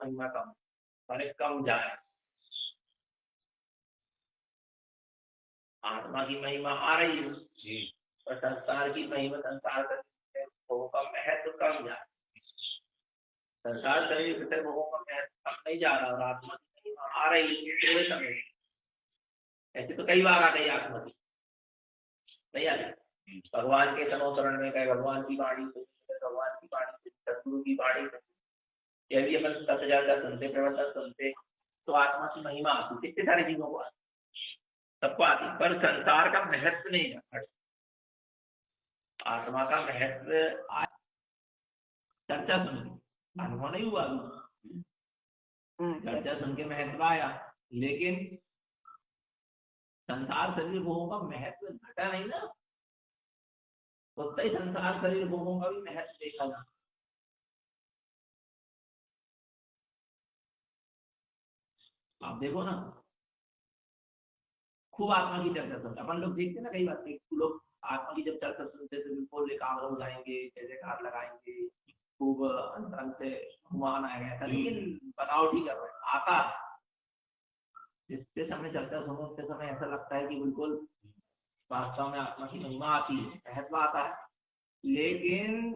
महिमा कम, माने कम जाए। आत्मा की महिमा आ रही है और संसार की महिमा, संसार भोगों का महत्व कम जाए। संसार शरीर से भोगों का महत्व कम नहीं जा रहा और आत्मा की महिमा आ रही है थोड़े समय। ऐसे तो कई बार आ गई आत्मा की, नहीं आ रही। भगवान के तनोतरण में कहे भगवान की वाणी सुनिए, भगवान की वाणी सुनिए, सतगुरु की वाणी सुनिए। यदि अपन तत्वज्ञान सुनते, प्रवचन सुनते तो आत्मा की महिमा आती, कितने सारी चीजों को आती, सबको आती, पर संसार का महत्व नहीं है। आत्मा का महत्व चर्चा सुन, अनुभव नहीं हुआ, चर्चा सुन के महत्व आया, लेकिन संसार शरीर भोगों का महत्व घटा नहीं ना, उतना ही संसार शरीर भोगों का भी महत्व देखा ना। आप देखो ना, खूब आत्मा की चर्चा सुनते, अपन लोग देखते ना कई बार लोग आत्मा की जब चर्चा सुनते तो बिल्कुल काम हो जाएंगे, जैसे कार लगाएंगे, खूब अंतरंग से घुमान आएगा ऐसा, लेकिन बनावटी कर रहे हैं। आता जिससे समय चर्चा सुनो उसके समय ऐसा लगता है कि बिल्कुल वास्तव में आत्मा की महिमा आती है, महत्व आता है, लेकिन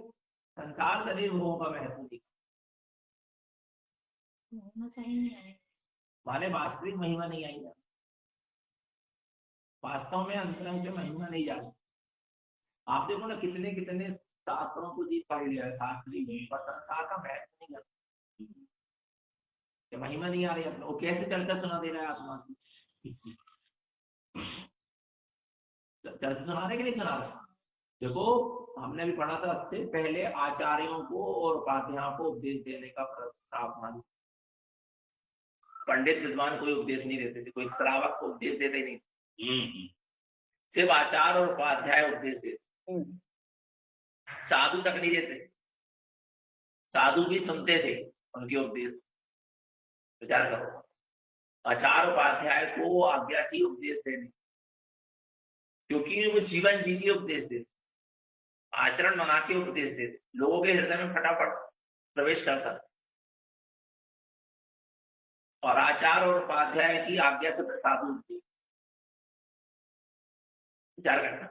संसार शरीर भोगों का महत्व नहीं, माने वास्तविक महिमा नहीं आई, वास्तव में अंतरंग से महिमा नहीं जाती। आप देखो ना कितने कितने शास्त्रों को जीत पढ़ लिया है शास्त्री, पर संसार का महत्व नहीं करता, महिमा नहीं आ रही है, वो कैसे चर्चा सुना दे रहा है आत्मा की, चर्चा सुना रहे कि नहीं सुना रहे। देखो हमने भी पढ़ा था, सबसे पहले आचार्यों को और उपाध्यायों को उपदेश देने का प्रावधान, पंडित विद्वान कोई उपदेश नहीं देते थे, कोई श्रावक को उपदेश देते नहीं, सिर्फ आचार्य और उपाध्याय उपदेश देते, साधु तक नहीं देते, साधु भी सुनते थे उनके उपदेश। विचार करो, आचार्य उपाध्याय को आज्ञा की उपदेश देने, क्योंकि वो जीवन जी के उपदेश देते, आचरण बना के उपदेश देते, लोगों के हृदय में फटाफट प्रवेश करता, और आचार्य और उपाध्याय की आज्ञा से साधु उपदेश। विचार करना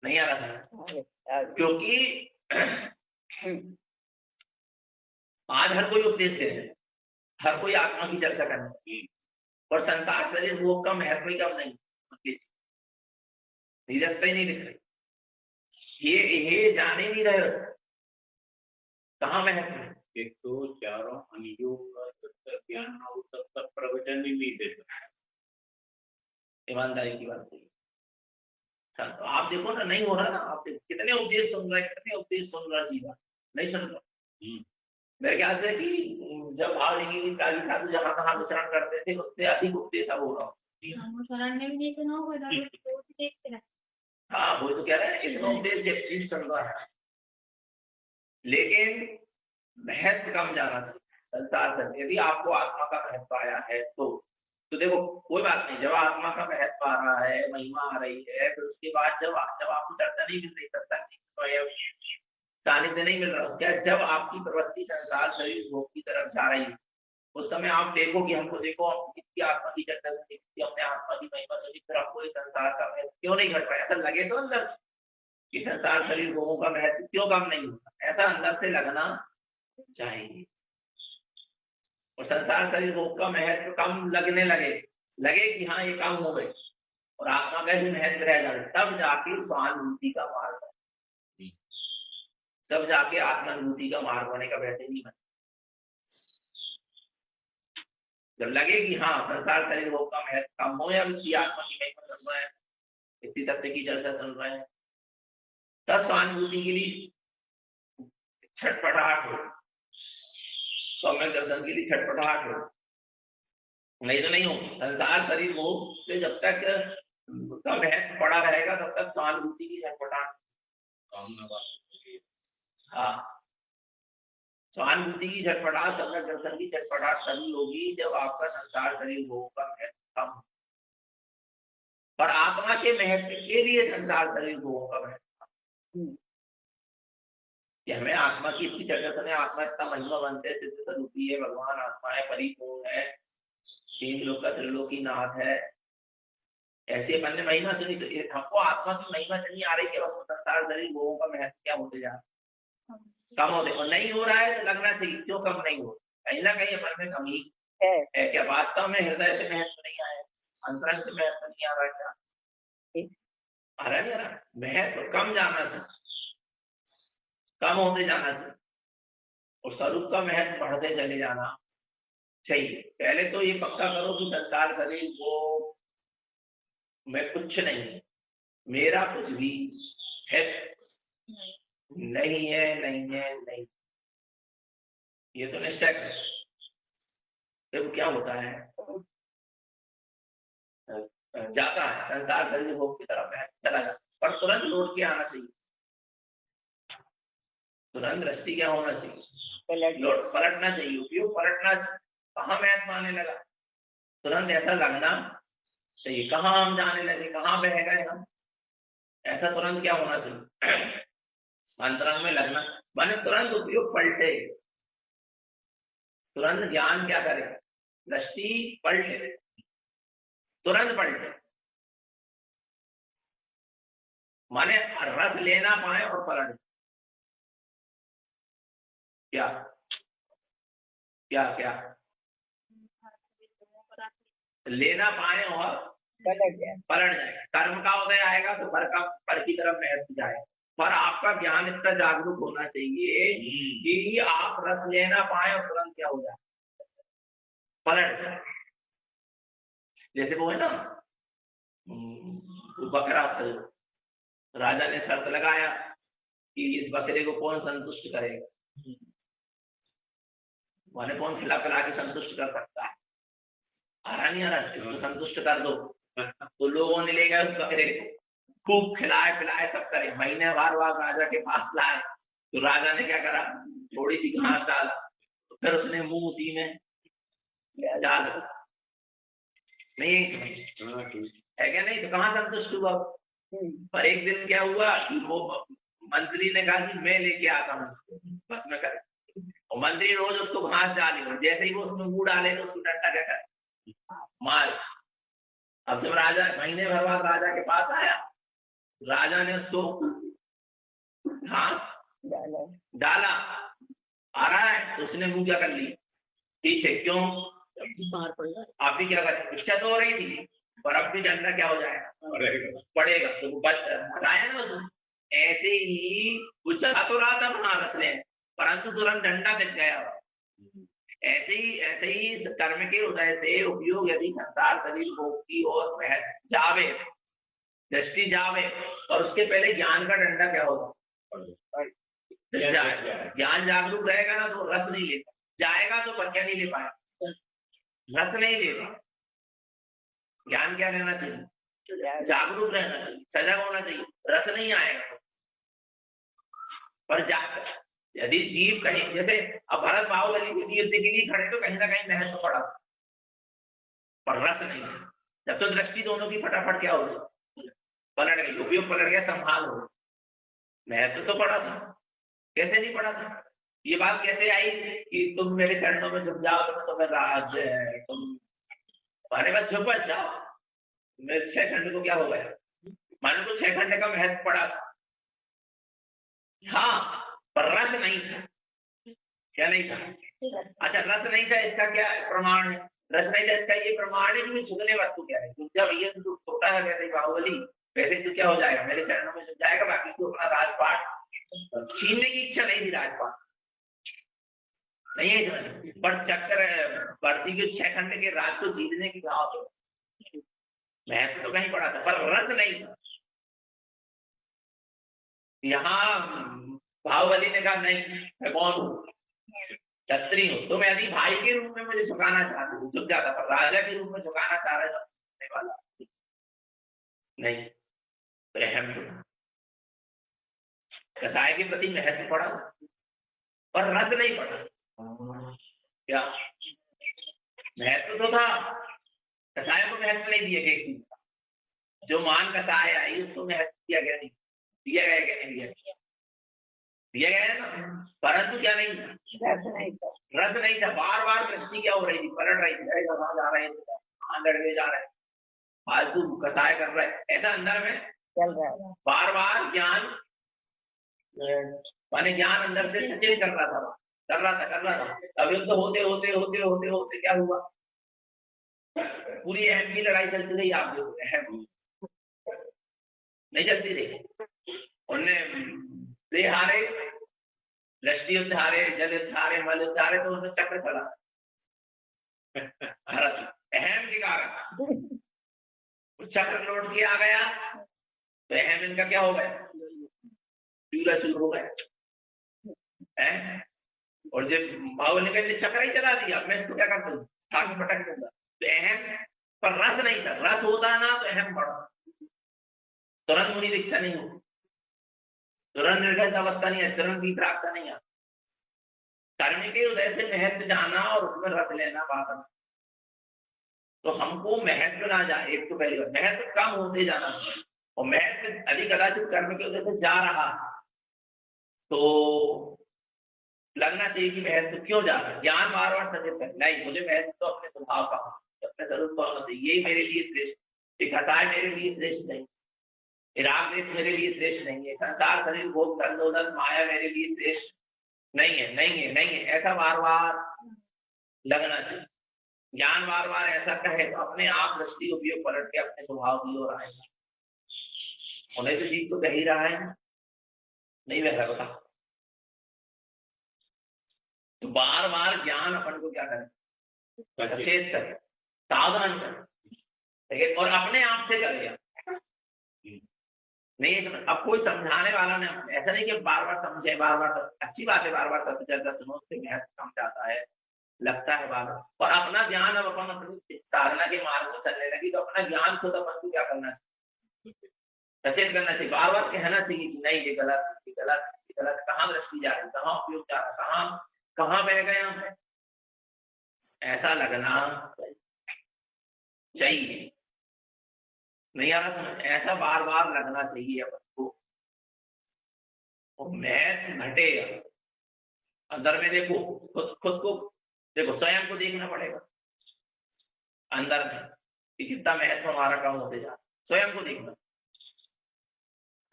नहीं आ रहा था, क्योंकि आज हर कोई उपदेश दे रहे, हर कोई आत्मा की चर्चा करने, और संसार शरीर भोग का महत्व ही कम नहीं, निरस्ता ही नहीं दिख रही, ये जाने नहीं रहे कहाँ महत्व है। एक तो चारों अंगों का ज्ञान और सबका प्रवचन भी नहीं देता, ईमानदारी की बात है। तो आप देखो ना, नहीं हो रहा ना, आप कितने उपदेश सुन रहे हैं, कितने उपदेश सुन रहा जीवा नहीं सुन रहा। मेरे ख्याल से कि जब भावलिंगी काली साधु जहाँ तहाँ विचरण करते थे उससे अधिक उपदेश अब हो रहा हूँ। हाँ वो तो कह रहे हैं, इतना उपदेश जब चीज सुन रहा है, लेकिन महत्व कम जा रहा था संसार से। यदि आपको आत्मा का महत्व आया है तो देखो कोई बात नहीं, जब आत्मा का महत्व आ रहा है, महिमा आ रही है, फिर उसके बाद जब आपको चर्चा नहीं मिल रही, सानिध्य नहीं मिल रहा, क्या जब आपकी प्रवृत्ति संसार शरीर भोग की तरफ जा रही है, उस समय आप देखो कि हमको देखो हम किसकी आत्मा की चर्चा सुनी, हमने आत्मा की महिमा सुनी, फिर आपको संसार का महत्व क्यों नहीं घट पाया, ऐसा लगे तो अंदर कि संसार शरीर भोगों का महत्व क्यों कम नहीं होता, ऐसा अंदर से लगना चाहिए। और संसार शरीर भोग का महत्व कम लगने लगे कि हाँ ये कम हो गए और आत्मा का ही महत्व रह जाए, तब जाके स्वानुभूति का मार्ग, तब जाके आत्मानुभूति का मार्ग होने का वैसे नहीं बने। जब लगे कि हाँ संसार शरीर भोग का महत्व कम हो, या उसकी आत्मा की महिमा सुन रहे हैं, इसी तथ्य की चर्चा सुन रहे हैं, तब स्वानुभूति के लिए छटपटाहट हो, सम्यक दर्शन के लिए छटपटाहट हो, नहीं तो नहीं हो। संसार शरीर भोग से जब तक उसका महत्व पड़ा रहेगा तब तक स्वानुभूति की छटपटाहट, हाँ स्वानुभूति की झटपटाहट, सम्यक दर्शन की झटपटाहट तभी होगी जब आपका संसार शरीर भोग का महत्व कम, पर आत्मा के महत्व के लिए संसार शरीर भोग का महत्व, कि हमें आत्मा की इतनी चर्चा सुने, आत्मा इतना महिमा बनते है, सिद्ध स्वरूपी है भगवान, आत्मा है, परिपूर्ण है, तीन लोक का त्रिलोकी नाथ है, ऐसे अपन ने महिमा सुनी। तो हमको आत्मा की महिमा नहीं आ रही कि बस संसार शरीर लोगों का महत्व क्या होते जा रहा, कम होते, और नहीं हो रहा है तो लगना चाहिए क्यों कम नहीं हो, कहीं ना कहीं अपन में कमी है क्या, वास्तव में हृदय से महत्व नहीं आया, अंतरंग से महत्व नहीं आ रहा, क्या आ रहा नहीं आ रहा, महत्व कम जाना था, कम होते जाना था, और स्वरूप का महत्व बढ़ते चले जाना चाहिए। पहले तो ये पक्का करो कि संसार शरीर वो मैं कुछ नहीं, मेरा कुछ भी है नहीं है, नहीं है, नहीं, ये तो निश्चय है। तो क्या होता है, जाता है संसार शरीर भोग की तरफ है, चला जाता, पर तुरंत लौट के आना चाहिए, तुरंत दृष्टि क्या होना चाहिए, लौट पलटना चाहिए, उपयोग पलटना, कहाँ महत्व आने लगा, तुरंत ऐसा लगना चाहिए, कहाँ हम जाने लगे, कहाँ बह गए हम, ऐसा तुरंत क्या होना चाहिए, अंतरंग में लगना, माने तुरंत उपयोग पलटे, तुरंत ज्ञान क्या करे, दृष्टि पलटे, तुरंत पलटे, माने रस लेना पाए और पलट, क्या क्या क्या लेना पाए और पलट जाए, कर्म का उदय आएगा तो पर की तरफ महत्व जाए, पर आपका ज्ञान इतना जागरूक होना चाहिए कि आप रस लेना पाए और तुरंत क्या हो जाए, पलट जाए। जैसे वो है ना, बकरा, राजा ने शर्त लगाया कि इस बकरे को कौन संतुष्ट करेगा, माने कौन खिला पिला के संतुष्ट कर सकता है, आ रहा नहीं आ रहा, इसको संतुष्ट कर दो, तो लोगों ने ले गए उस बकरे को, खूब खिलाए पिलाए सब करे, महीने भर बाद राजा के पास लाए, तो राजा ने क्या करा, थोड़ी सी घास डाला, तो फिर उसने मुंह उसी में डाल, नहीं है क्या, नहीं तो कहाँ संतुष्ट हुआ। पर एक दिन क्या हुआ कि वो मंत्री ने कहा कि मैं लेके आता हूँ, बस में कर, और मंत्री रोज उसको घास डाली, और जैसे ही वो उसमें मुंह डाले तो उसको डंडा क्या कर मार। अब जब राजा महीने भर बाद राजा के पास आया, राजा ने उसको घास डाला, आ रहा है तो उसने मुंह क्या कर ली पीछे, क्यों, आप भी क्या करें, इच्छा तो हो रही थी, पर अब भी डंडा क्या हो जाएगा, पड़ेगा, तो वो बताया ना उसने, ऐसे ही कुछ तो रहा था महारत ने, परंतु तुरंत डंडा दिख गया, ऐसे ही कर्म के उदय से उपयोग यदि संसार शरीर भोग की ओर जावे, दृष्टि जावे, और उसके पहले ज्ञान का डंडा क्या होगा, ज्ञान जागरूक रहेगा ना तो रस नहीं लेगा, जाएगा तो क्या नहीं ले पाएगा, रस नहीं लेगा, ज्ञान क्या रहना चाहिए, जागरूक रहना चाहिए, सजग होना चाहिए, रस नहीं आएगा, पर यदि जीव कहीं, जैसे अब भरत बाहुबली की युद्ध के लिए खड़े तो कहीं ना कहीं महत्व पड़ा, पर रस नहीं, जब तो दृष्टि दोनों की फटाफट क्या हो गई, पलट गई, उपयोग पलट गया, संभाल हो, महत्व तो पड़ा था, कैसे नहीं पड़ा था, ये बात कैसे आई कि तुम मेरे चरणों में झुक जाओ तो तुम्हें राज है, तुम हमारे पास झुक जाओ, मेरे 6 खंड को क्या हो गया, मानो तो 6 खंड का महत्व पड़ा, हाँ, पर रस नहीं था, क्या नहीं था, अच्छा रस नहीं था, इसका क्या प्रमाण है, रस नहीं था इसका ये प्रमाण है कि झुकने वस्तु क्या है, जब ये छोटा है वैसे बाहुबली, वैसे तो क्या हो जाएगा, मेरे चरणों में झुक जाएगा, बाकी तो अपना राजपाट छीनने की इच्छा नहीं थी, राजपाट नहीं है, पर चक्कर बढ़ती के 6 खंड के राज को जीतने की भाव महत्व तो कहीं पड़ा था, पर रस नहीं था। यहाँ बाहुबली ने कहा नहीं, मैं कौन हूँ, क्षत्रिय हूँ, तो मैं यदि भाई के रूप में मुझे झुकाना चाहती हूँ, झुक जाता, पर राजा के रूप में झुकाना चाह रहा है वाला नहीं, प्रेम कसाय के प्रति महत्व पड़ा, पर रस नहीं पड़ा, क्या महत्व तो था, कसाय को महत्व नहीं दिया गया चीज, जो मान कसाय आई उसको महत्व दिया गया नहीं, दिया गया क्या नहीं दिया, दिया गया है ना, परंतु क्या नहीं था, रस नहीं था। बार बार दृष्टि क्या हो रही थी, पलट रही थी, अरे कहाँ जा रहे हैं, कहाँ लड़के जा रहे हैं, फालतू कसाय कर रहे हैं, ऐसा अंदर में चल रहा है। बार बार ज्ञान माने ज्ञान अंदर से सचेत कर रहा था, कर रहा था। अब युद्ध होते होते होते होते होते क्या हुआ, पूरी अहम की लड़ाई चलती रही। आप देखो अहम नहीं चलती रही, उनने वे हारे, लष्टी युद्ध हारे, जल युद्ध हारे, मल युद्ध हारे, तो उसने चक्र चला अहम के कारण चक्र लौट के आ गया, तो अहम इनका क्या हो गया, चूरा चूर हो गया। और जब भाव ने कहा चक्र ही चला दिया, मैं इसको क्या कर दूं, आगे पटक दूंगा। तो अहम पर रस नहीं था, रस होता ना तो अहम बढ़ा, तुरंत मुनि दीक्षा नहीं हो, तुरंत निर्गत अवस्था नहीं है, तुरंत भी प्राप्त नहीं है। करने के उदय से महत्व जाना और उसमें रस लेना बात। तो हमको महत्व ना जाए, एक तो पहली बात महत्व कम होते जाना, और महत्व अधिक कदाचित कर्म के उदय से जा रहा, तो लगना चाहिए कि महत्व क्यों जा रहा है। ज्ञान बार बार सचेत है, नहीं मुझे महत्व तो अपने स्वभाव का, अपने स्वरूप का होना चाहिए, यही मेरे लिए श्रेष्ठ, दिखाताएं मेरे लिए श्रेष्ठ नहीं, राग देश मेरे लिए श्रेष्ठ नहीं है, संसार शरीर भोग धन दौलत माया मेरे लिए श्रेष्ठ नहीं है, नहीं है, नहीं है, ऐसा बार बार लगना चाहिए। ज्ञान बार बार ऐसा कहे तो अपने आप दृष्टि उपयोग पलट के अपने स्वभाव की ओर आएगा। उन्हें तो जीव तो कह ही रहा है, नहीं वैसा बता। तो बार बार ज्ञान अपन को क्या करे, सचेत करे, सावधान करे, और अपने आप से करेगा। नहीं अब कोई समझाने वाला नहीं, ऐसा नहीं कि बार बार समझे, बार बार अच्छी बात है, बार बार सत्य चर्चा सुनो, उससे महत्व समझाता है, लगता है बार बार, और अपना ज्ञान अब अपन अपनी साधना के मार्ग में चलने लगी, तो अपना ज्ञान खुद अपन को क्या करना चाहिए, सचेत करना चाहिए, बार बार कहना चाहिए कि नहीं ये गलत, ये गलत, ये गलत, कहाँ दृष्टि जा रही, कहाँ उपयोग जा रहा, कहाँ कहाँ बह गए हम, ऐसा लगना चाहिए। नहीं आ रहा समझ, ऐसा बार बार लगना चाहिए अपन को, और महत्व घटेगा अंदर में। देखो खुद को देखो, स्वयं को देखना पड़ेगा अंदर में कि कितना महत्व हमारा कम होते जा, स्वयं को देखना,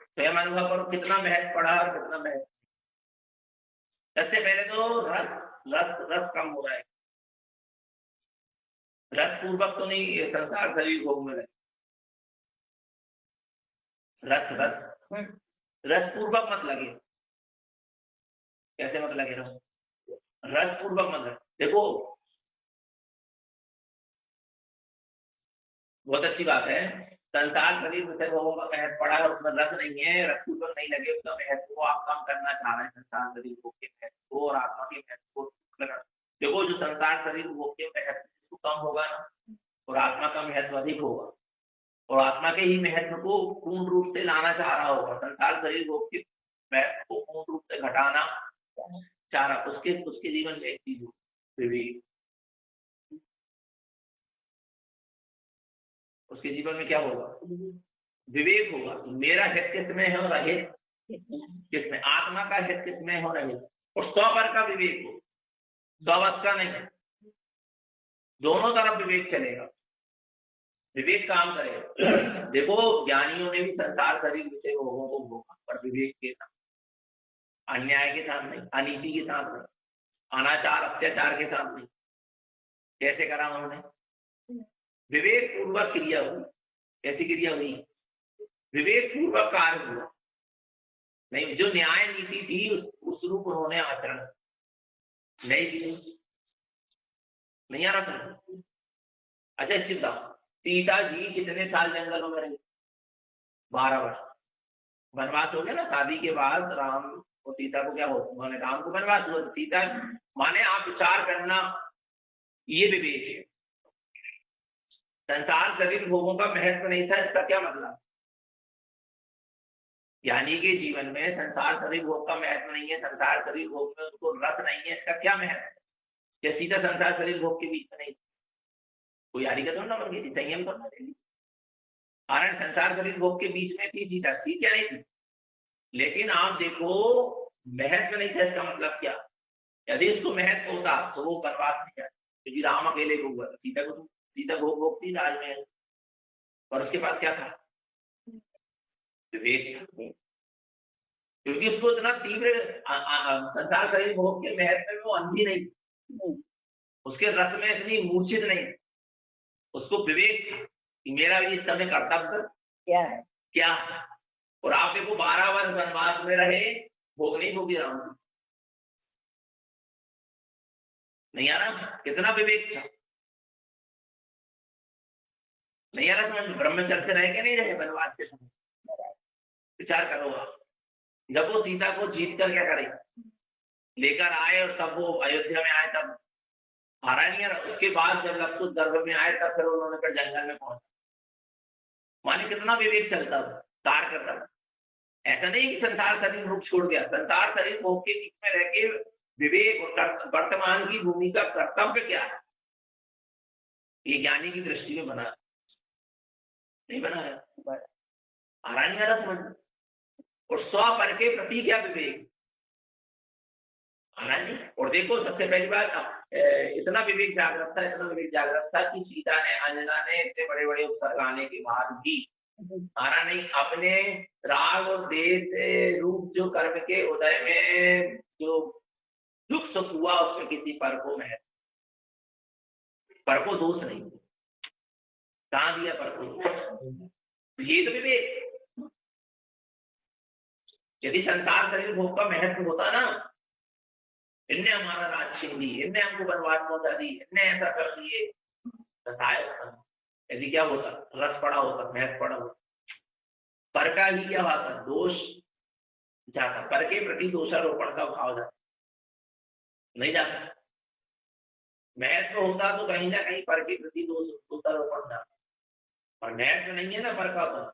स्वयं अनुभव करो कितना महत्व पड़ा और कितना महत्व। सबसे पहले तो रस रस रस कम हो रहा है, रस पूर्वक तो नहीं संसार शरीर भोग में, रस रस रस पूर्वक मत लगे। कैसे मत लगे रहो, रस पूर्वक मत लगे। देखो बहुत अच्छी बात है, संसार शरीर विषय भोगों का महत्व पड़ा है, उसमें रस नहीं है, रस पूर्वक नहीं लगे, उसका महत्व को आप कम करना चाह रहे हैं, संसार शरीर भोग के महत्व को और आत्मा के महत्व को। देखो जो संसार शरीर भोग के महत्व कम होगा ना, और आत्मा का महत्व अधिक होगा, और आत्मा के ही महत्व को पूर्ण रूप से लाना चाह रहा होगा, संसार शरीर भोग के महत्व को पूर्ण रूप से घटाना चाह रहा, उसके उसके जीवन में एक चीज विवेक, उसके जीवन में क्या होगा, विवेक होगा। मेरा हित किसमें है और अहित किसमें, आत्मा का हित किसमें है और अहित, और 100 का विवेक हो, 100 का नहीं, दोनों तरफ विवेक चलेगा, विवेक काम करेगा। देखो ज्ञानियों ने भी संसार शरीर विषय भोगों को भोगा, पर विवेक के साथ, अन्याय के साथ नहीं, अनीति के साथ नहीं, अनाचार अत्याचार के साथ नहीं। कैसे करा उन्होंने, विवेक पूर्वक क्रिया हुई। कैसी क्रिया हुई, विवेक पूर्वक कार्य हुआ, नहीं जो न्याय नीति थी उस रूप उन्होंने आचरण नहीं दी, नहीं आ रहा था। अच्छा इसकी बताओ, सीता जी कितने साल जंगलों में रही, 12 वर्ष। वनवास हो गया ना शादी के बाद, राम और सीता को क्या हो, उन्होंने राम को वनवास हुआ, सीता माने आप विचार करना, ये विवेक है। संसार शरीर भोगों का महत्व नहीं था, इसका क्या मतलब, ज्ञानी के जीवन में संसार शरीर भोग का महत्व नहीं है, संसार शरीर भोग में उसको रस नहीं है, इसका क्या महत्व, क्या सीधा संसार शरीर भोग के बीच में नहीं, कोई यारी का थोड़ा बन गई थी, संयम करना चाहिए, कारण संसार शरीर भोग के बीच में थी सीता, थी क्या नहीं थी। लेकिन आप देखो महत्व नहीं था इसका मतलब क्या? यदि उसको महत्व होता तो वो बर्बाद नहीं जाता, क्योंकि राम अकेले को हुआ, सीता को, सीता भोग भोगती राजमहल, और उसके पास क्या था? विवेक था। क्योंकि उसको इतना तीव्र संसार शरीर भोग के महत्व में वो अंधी नहीं, उसके रस में इतनी मूर्छित नहीं, उसको विवेक था कि मेरा भी इस समय कर्तव्य क्या है, क्या है। और आप देखो 12 वर्ष वनवास में रहे, भोग नहीं भोगी राम, नहीं आ रहा? कितना विवेक था, नहीं आ रहा समझ? ब्रह्मचर्य से रह के नहीं रहे वनवास के समय, विचार करो आप। जब वो सीता को जीत कर क्या करे, लेकर आए, और तब वो अयोध्या में आए, तब हारा नहीं आ रहा। उसके बाद जब लक्ष्मण गर्भ में आए, तब फिर उन्होंने फिर जंगल में पहुंचा। माने कितना विवेक चलता था, तार करता था। ऐसा नहीं कि संसार शरीर रूप छोड़ गया, संसार शरीर भोग के बीच में रह के विवेक और वर्तमान की भूमिका कर्तव्य क्या है, ये ज्ञानी की दृष्टि में बना नहीं, बना है आ नहीं आ रहा समझ। और स्व पर के प्रति क्या विवेक आ रहा नहीं। और देखो सबसे पहली बात, इतना विवेक जागृत था, इतना विवेक जागृत था कि सीता ने, अंजना ने इतने बड़े बड़े उपसर्ग आने के बाद भी आरा नहीं, अपने राग और देश रूप जो कर्म के उदय में जो दुख सुख हुआ, उसमें किसी पर को में पर को दोष नहीं, कहाँ दिया पर को? ये तो विवेक। यदि संसार शरीर भोग का महत्व होता ना, इनने हमारा राज छीन ली, इनने हमको बर्बाद पहुंचा दी, इनने ऐसा कर दिए, यदि क्या होता, रस पड़ा होता, महत्व पड़ा होता, पर का ही क्या होता, दोष जाता, पर के प्रति दोषारोपण का भाव जाता, नहीं जाता। महत्व होता तो कहीं ना कहीं पर के प्रति दोषारोपण जाता, और महत्व नहीं है ना पर का, तो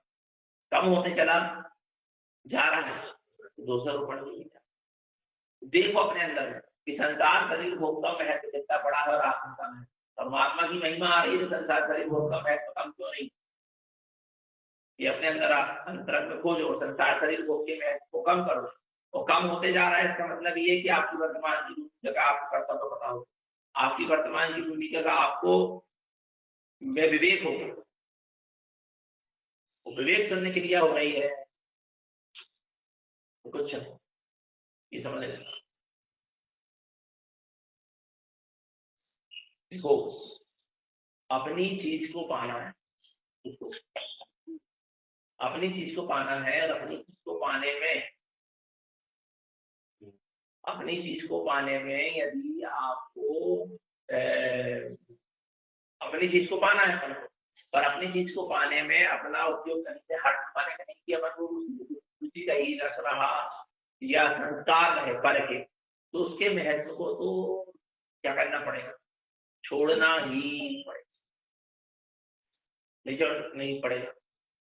कम होते चला जा रहा है, दोषारोपण नहीं है। देखो अपने अंदर कि संसार शरीर भोग का महत्व कितना बड़ा है, और आत्मा का महत्व, परमात्मा की महिमा आ रही है, तो संसार शरीर भोग का महत्व कम क्यों नहीं? ये अपने अंदर अंतरंग में खोजो, संसार शरीर भोग के महत्व को कम करो, और कम होते जा रहा है। इसका मतलब ये कि आपकी वर्तमान की भूमिका का आपको कर्तव्य पता हो, आपकी वर्तमान की भूमिका का आपको में विवेक होगा, विवेक करने के लिए हो रही है तो कुछ ये समझ लेना। देखो अपनी चीज को पाना है, अपनी चीज को पाना है, और अपनी चीज को पाने में, अपनी चीज को पाने में यदि आपको अपनी चीज को पाना है, पर अपनी चीज को पाने में अपना उपयोग करने से हट पाने का नहीं किया, रुचि रही, रस रहा या संस्कार रहे पर के, तो उसके महत्व को तो क्या करना पड़ेगा, छोड़ना ही पड़ेगा, नहीं पड़ेगा।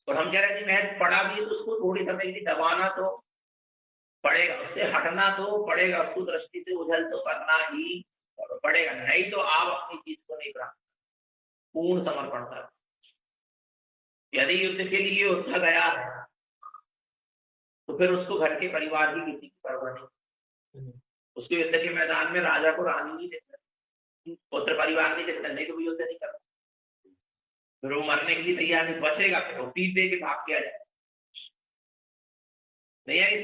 और हम कह रहे हैं महत्व पड़ा भी है, तो उसको थोड़ी समय के लिए दबाना तो पड़ेगा, उससे हटना तो पड़ेगा, उसको दृष्टि से उछल तो करना ही पड़ेगा, नहीं तो आप अपनी चीज को नहीं प्राप्त पूर्ण समर्पण कर। यदि युद्ध के लिए उठा गया है, तो फिर उसको घर के परिवार की किसी की परवाह नहीं, उसको युद्ध के मैदान में राजा को रानी नहीं देता, पुत्र परिवार नहीं देता, नहीं तो वो युद्ध नहीं करता, फिर वो मरने के लिए तैयार नहीं, बचेगा फिर वो पीठ दे के भाग के आ जाए, नहीं आई।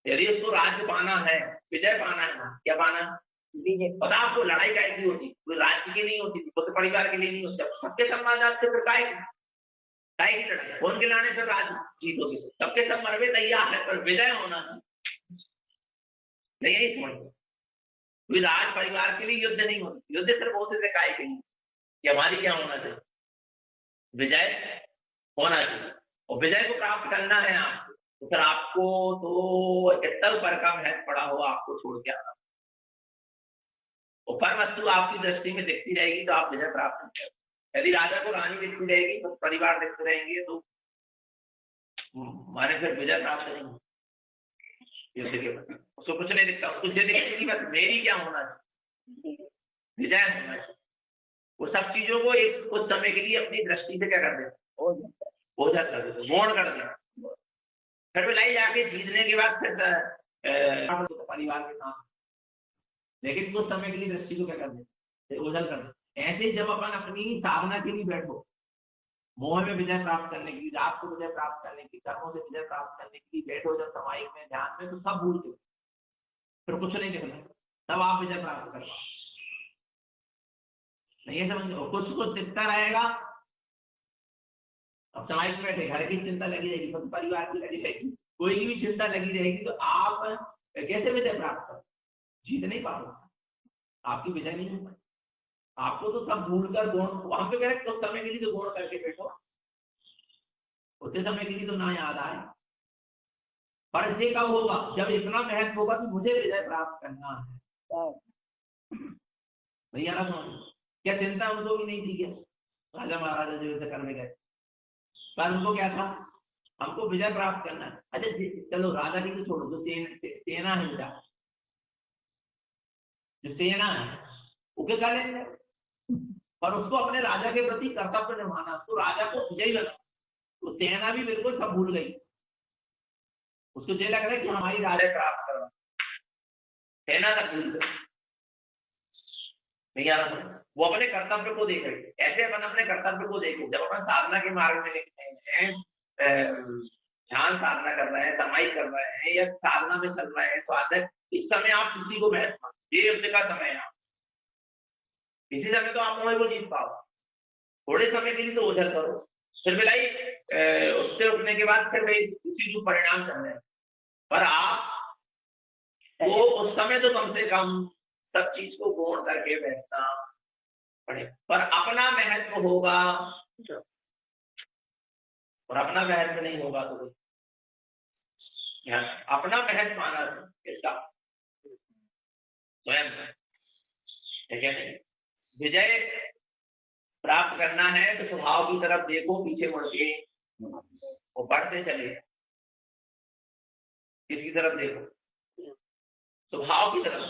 यदि उसको राज्य पाना है, विजय पाना है, क्या पाना है, पता आपको लड़ाई काय की होती, कोई राज्य की नहीं होती, पुत्र परिवार के लिए नहीं होती, सबके सम्मान से फिर काय की लड़ाई, कौन के लाने से राज जीत होगी, सबके सब मरवे तैयार है, पर विजय होना नहीं है। समझ कोई राज परिवार के लिए युद्ध नहीं होती, युद्ध सिर्फ होते थे काय के लिए कि हमारी क्या होना चाहिए, विजय होना चाहिए, और विजय को प्राप्त करना है आपको, तो फिर आपको तो इतर पर का महत्व पड़ा हो, आपको छोड़ के आना, और पर वस्तु आपकी दृष्टि में दिखती रहेगी तो आप विजय प्राप्त नहीं करेंगे। यदि राजा को रानी दिखती रहेगी, तो परिवार दिखते रहेंगे, तो माने फिर विजय प्राप्त नहीं, युद्ध के प्रति उसको कुछ नहीं दिखता, उसको ये दिखती कि बस मेरी क्या होना चाहिए, विजय होना चाहिए। वो सब चीजों को एक कुछ समय के लिए अपनी दृष्टि से क्या कर देते, ओझल कर देते, मौन कर देते, फिर लड़ाई जाके जीतने के बाद फिर तो परिवार के साथ, लेकिन कुछ समय के लिए दृष्टि को क्या कर देते, ओझल कर देते। ऐसे ही जब अपन अपनी साधना के लिए बैठो, मोह में विजय प्राप्त करने के लिए, रात को विजय प्राप्त करने की, कर्मों से विजय प्राप्त करने के लिए बैठो जब समाहिक में, ध्यान में, तो सब भूल के फिर कुछ नहीं दिखना, तब आप विजय प्राप्त कर पाओ। नहीं है समझ, कुछ दिखता रहेगा। अब समाहिक में बैठे, घर की चिंता लगी रहेगी, परिवार की लगी रहेगी, कोई भी चिंता लगी रहेगी, तो आप कैसे विजय प्राप्त करो, जीत नहीं पाओगे, आपकी विजय नहीं हो पाएगी। आपको तो सब भूलकर गुण, वहां पे कह कुछ समय के लिए तो गुण करके बैठो, उतने समय के लिए तो ना याद आए। पर ये कब होगा, जब इतना महत्व होगा कि मुझे विजय प्राप्त करना है। भैया ना समझ, क्या चिंता उनको भी नहीं थी क्या, राजा महाराजा जो युद्ध करने गए, पर उनको क्या था, हमको विजय प्राप्त करना है। अच्छा चलो राजा की तो छोड़ो, जो सेना है, जो सेना है वो क्या करेंगे, पर उसको अपने राजा के प्रति कर्तव्य निभाना, तो राजा को विजयी बना। तो सेना भी बिल्कुल सब भूल गई, उसको ये लग रहा है कि हमारी राजा प्राप्त करना, सेना तक भूल गई। नहीं आ रहा, वो अपने कर्तव्य को देख रही है। ऐसे अपन अपने कर्तव्य को देखो, जब अपन साधना के मार्ग में निकलते हैं, ध्यान साधना कर रहे हैं, समाई कर रहे हैं, या साधना में चल रहे हैं, तो आता है इस समय आप किसी को महत्व, ये युद्ध का समय है, इसी समय तो आप मोह को जीत पाओ। थोड़े समय के लिए तो ओझल करो, फिर मिलाई उससे उठने के बाद फिर वही उसी को परिणाम करने हैं। पर आप वो उस समय तो कम से कम सब चीज को गौण करके बैठना पड़े, पर अपना महत्व होगा, और अपना महत्व नहीं होगा तो अपना महत्व माना इसका स्वयं, ठीक है। नहीं, विजय प्राप्त करना है तो स्वभाव की तरफ देखो, पीछे मुड़ के वो बढ़ते चले, किसकी तरफ देखो, स्वभाव की तरफ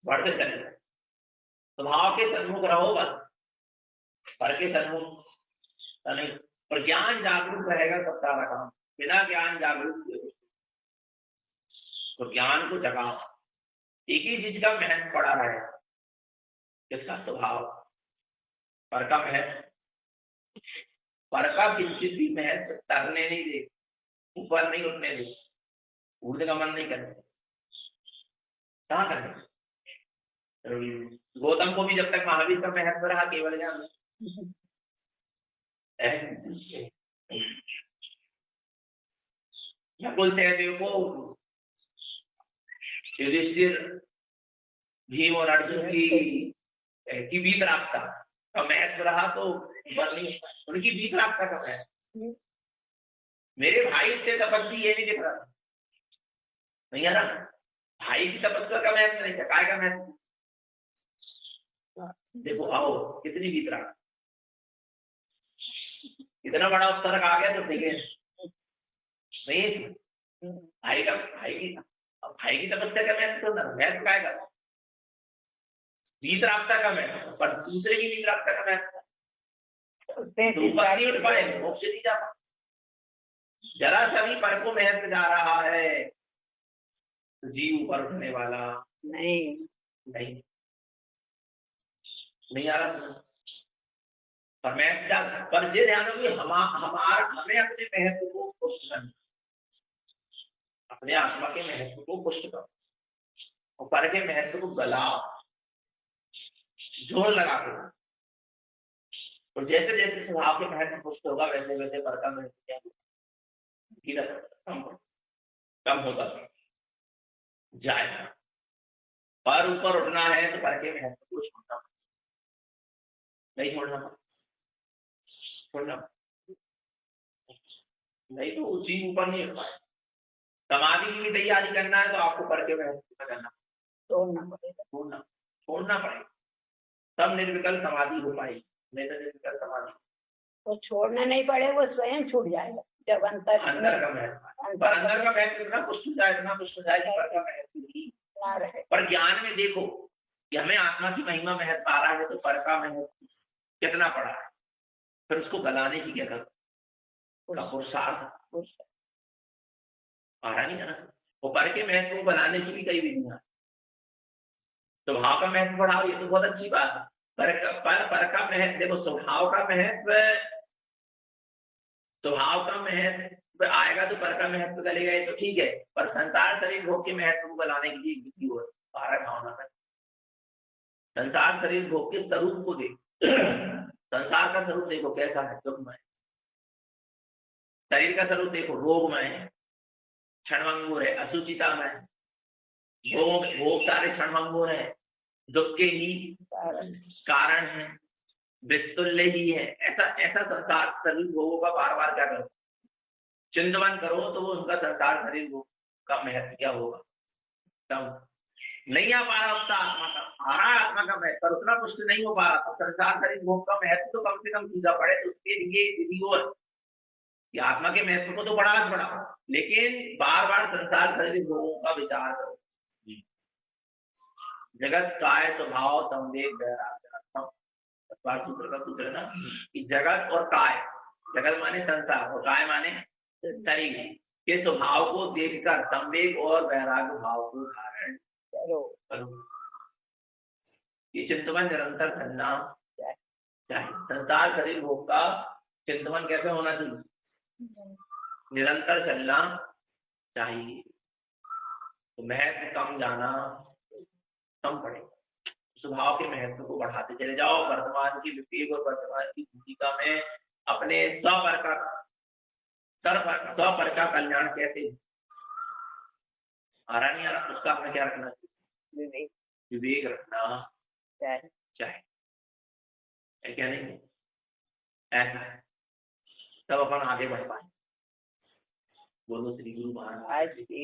बढ़ते चले, स्वभाव के सन्मुख रहो बस, पर के सन्मुख नहीं। पर ज्ञान जागरूक रहेगा सब सारा काम, बिना ज्ञान जागरूक तो ज्ञान को जगाओ। एक ही चीज का महत्व पड़ा है, किसका, स्वभाव, पर का महत्व, पर का किंचित भी महत्व तरने नहीं दे, ऊपर नहीं उठने दे, उड़ने का मन नहीं करते, कहाँ करने। गौतम को भी जब तक महावीर का महत्व रहा, केवल ज्ञान, नकुल सहदेव को युधिष्ठिर, भीम और अर्जुन की बीत रास्ता का महत्व रहा, तो नहीं, उनकी बीत रास्ता का महत्व, मेरे भाई से तपस्वी ये नहीं दिख रहा, नहीं है ना, भाई की तपस्या का महत्व नहीं था, काय का महत्व, देखो आओ कितनी बीत रहा, इतना बड़ा उत्तरक आ गया तो ठीक है, नहीं भाई की तपस्या का महत्व तो महत्व काय का, बीत रास्ता का महत्व, पर दूसरे की बीत रास्ता का महत्व, तो ऊपर नहीं उठ पाए, मोक्ष नहीं जा पाए। जरा सभी पर को महत्व जा रहा है, तो जीव ऊपर उठने वाला नहीं नहीं नहीं आ रहा, पर महत्व जा, पर ये ध्यान रखो हमें अपने महत्व को पुष्ट करना, अपने आत्मा के महत्व को पुष्ट करो, और पर के महत्व को गलाओ, जोर लगा के, और जैसे जैसे स्वभाव के महत्व पुष्ट होगा, वैसे वैसे पर का महत्व कम होता जाएगा। पर ऊपर उठना है तो पर के महत्व को छोड़ना नहीं, छोड़ना नहीं, तो उसी ऊपर नहीं उठ पाए। समाधि की भी तैयारी करना है तो आपको पर के महत्व करना, छोड़ना पड़ेगा, तब निर्विकल्प समाधि हो पाएगी, नहीं तो निर्विकल्प समाधि तो छोड़ना नहीं पड़े, वो स्वयं छूट जाएगा जब अंदर का महत्व, अंदर का महत्व इतना पुष्ट हो जाए, इतना पुष्ट हो जाए कि पर का महत्व ना रहे। पर ज्ञान में देखो कि हमें आत्मा की महिमा महत्व आ रहा है, तो पर का महत्व कितना पड़ा है, फिर उसको गलाने की क्या करो, पुरुषार्थ आ रहा नहीं है ना, वो पर के महत्व को बनाने की भी कई विधियां। स्वभाव का महत्व बढ़ाओ, ये तो बहुत अच्छी बात है। पर का महत्व देखो, स्वभाव का महत्व, स्वभाव का महत्व आएगा तो पर का महत्व करेगा, ये तो ठीक है। पर संसार शरीर भोग के महत्व को बनाने की भी विधि हो, सारा भावना का। संसार शरीर भोग के स्वरूप को देख, संसार का स्वरूप देखो कैसा है, दुखमय। शरीर का स्वरूप देखो रोगमय है, क्षणभंगुर है, अशुचिता में। भोग भोग सारे क्षणभंगुर है, दुख के ही कारण है, विस्तुल्य ही है। ऐसा ऐसा संसार शरीर भोगों का बार बार क्या करो, चिंतन करो, तो वो उनका संसार शरीर भोग का महत्व क्या होगा। तब नहीं आ पा रहा उसका आत्मा का, आ रहा आत्मा का महत्व, पर उतना पुष्ट नहीं हो पा रहा। तो संसार शरीर भोग का महत्व तो कम से कम सीधा पड़े, तो उसके लिए विधि और कि आत्मा के महत्व को तो बढ़ा, लेकिन बार बार संसार शरीर भोगों का विचार करो। जगत काय स्वभाव संवेग वैराग्य, सूत्र का सूत्र है ना कि जगत और काय, जगत माने संसार और काय माने शरीर के स्वभाव को देखकर संवेग और वैराग्य भाव को धारण करो। ये चिंतन निरंतर करना चाहिए। संसार शरीर भोग का चिंतन कैसे होना चाहिए, निरंतर चलना चाहिए। तो महत्व कम जाना कम पड़ेगा, स्वभाव के महत्व को बढ़ाते चले जाओ। वर्तमान की विवेक और वर्तमान की भूमिका में अपने स्वर का कल्याण कैसे आ रहा नहीं आ रहा, उसका आपने क्या रखना चाहिए, विवेक रखना चाहिए, क्या नहीं ऐसा है, तब अपन आगे बढ़ पाए। बोलो श्री गुरु महाराज की